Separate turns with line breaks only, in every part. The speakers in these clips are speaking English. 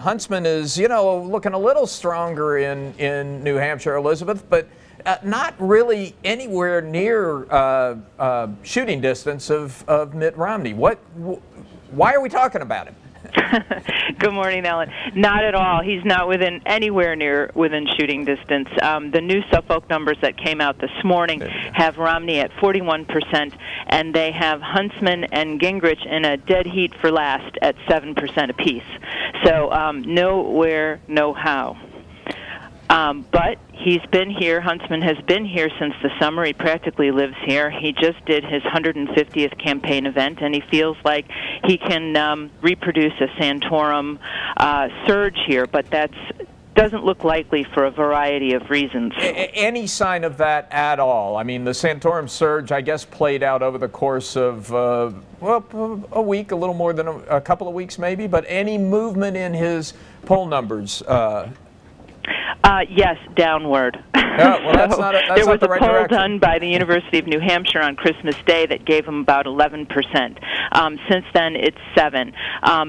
Huntsman is, you know, looking a little stronger in New Hampshire, Elizabeth, but not really anywhere near shooting distance of Mitt Romney. Why are we talking about him?
Good morning, Ellen. Not at all. He's not anywhere near within shooting distance. The new Suffolk numbers that came out this morning have Romney at 41%, and they have Huntsman and Gingrich in a dead heat for last at 7% apiece. So nowhere, no how. But he's been here. Huntsman has been here since the summer. He practically lives here. He just did his 150th campaign event, and he feels like he can reproduce a Santorum surge here, but that doesn't look likely for a variety of reasons.
Any sign of that at all? I mean, the Santorum surge, I guess, played out over the course of, well, a week, a little more than a couple of weeks maybe, but any movement in his poll numbers?
Yes, downward.
Well, that's not
there was
the right
a poll
direction.
done by the University of New Hampshire on Christmas Day that gave him about 11%. Since then, it's 7.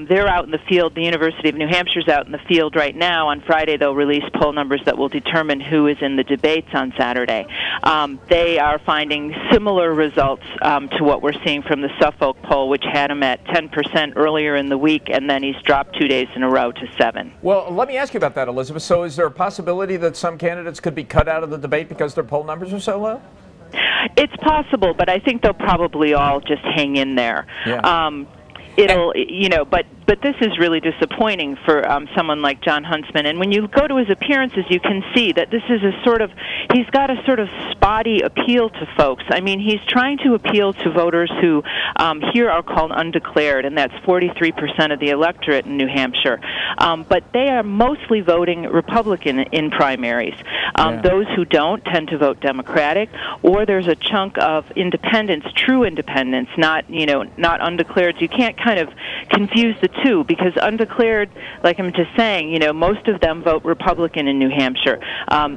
They're out in the field. The University of New Hampshire's out in the field right now. On Friday, they'll release poll numbers that will determine who is in the debates on Saturday. They are finding similar results to what we're seeing from the Suffolk poll, which had him at 10% earlier in the week, and then he's dropped 2 days in a row to 7.
Well, let me ask you about that, Elizabeth. So is there a possibility that some candidates could be cut out of the debate because their poll numbers are so low?
It's possible, but I think they'll probably all just hang in there.
Yeah.
You know, but this is really disappointing for someone like Jon Huntsman. And when you go to his appearances, you can see that this is he's got a sort of spotty appeal to folks. I mean, he's trying to appeal to voters who here are called undeclared, and that's 43% of the electorate in New Hampshire. But they are mostly voting Republican in primaries. Those who don't tend to vote Democratic, or there's a chunk of independents, true independents, not undeclared. You can't kind of confuse the two, because undeclared, like I'm just saying, you know, most of them vote Republican in New Hampshire.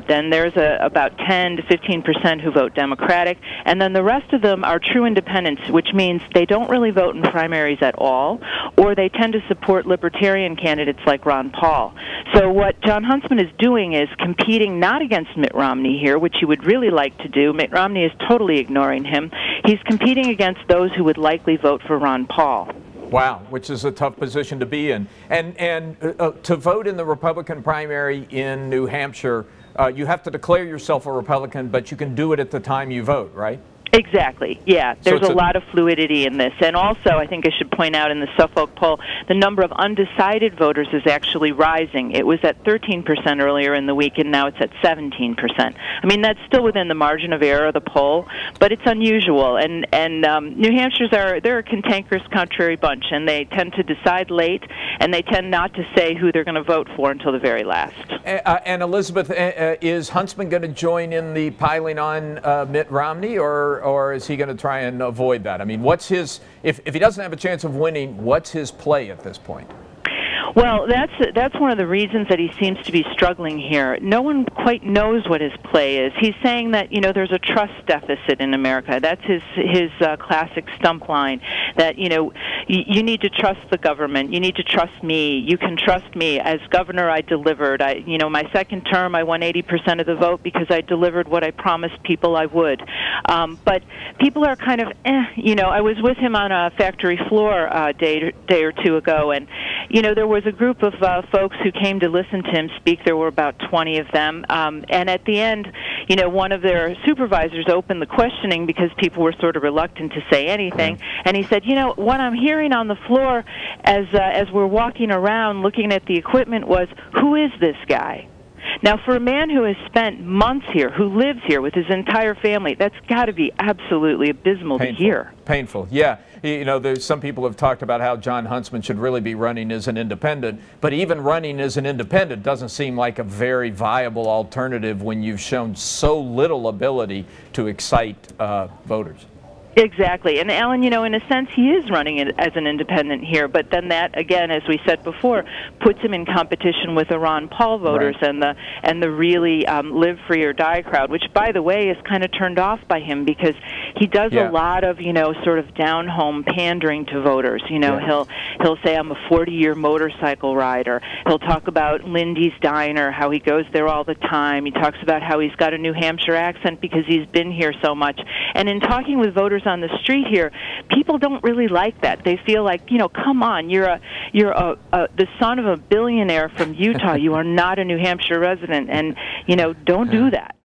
Then there's about 10 to 15% who vote Democratic, and then the rest of them are true independents, which means they don't really vote in primaries at all, or they tend to support libertarian candidates like Ron Paul. So what Jon Huntsman is doing is competing not against Mitt Romney here, which he would really like to do. Mitt Romney is totally ignoring him. He's competing against those who would likely vote for Ron Paul.
Wow, which is a tough position to be in. And to vote in the Republican primary in New Hampshire, you have to declare yourself a Republican, but you can do it at the time you vote, right?
Exactly, yeah. There's
So
a lot of fluidity in this. And also, I think I should point out in the Suffolk poll, the number of undecided voters is actually rising. It was at 13% earlier in the week, and now it's at 17%. I mean, that's still within the margin of error of the poll, but it's unusual. And New Hampshire's they're a cantankerous, contrary bunch, and they tend to decide late, and they tend not to say who they're going to vote for until the very last.
And Elizabeth, is Huntsman going to join in the piling on Mitt Romney, or is he going to try and avoid that? I mean, what's his, if he doesn't have a chance of winning, what's his play at this point?
Well, that's one of the reasons that he seems to be struggling here. No one quite knows what his play is. He's saying that, you know, there's a trust deficit in America. That's his classic stump line, that, you know, you need to trust the government. You need to trust me. You can trust me. As governor, I delivered. You know, my second term, I won 80% of the vote because I delivered what I promised people I would. But people are kind of, you know, I was with him on a factory floor a day or two ago, and, you know, there was a group of folks who came to listen to him speak. There were about 20 of them. And at the end, you know, one of their supervisors opened the questioning because people were sort of reluctant to say anything. And he said, you know, what I'm hearing on the floor as we're walking around looking at the equipment was, who is this guy? Now, for a man who has spent months here, who lives here with his entire family, that's got to be absolutely abysmal to hear.
Painful, yeah. You know, there's some people have talked about how Jon Huntsman should really be running as an independent, but even running as an independent doesn't seem like a very viable alternative when you've shown so little ability to excite voters.
Exactly. And Alan, you know, in a sense, he is running it as an independent here, but then that, again, as we said before, puts him in competition with the Ron Paul voters
right.
and the really live free or die crowd, which, by the way, is kind of turned off by him because he does a lot of, you know, sort of down-home pandering to voters. You know, he'll say, I'm a 40-year motorcycle rider. He'll talk about Lindy's Diner, how he goes there all the time. He talks about how he's got a New Hampshire accent because he's been here so much. And in talking with voters on the street here, people don't really like that. They feel like, you know, come on, you're the son of a billionaire from Utah. You are not a New Hampshire resident, and you know, don't do that.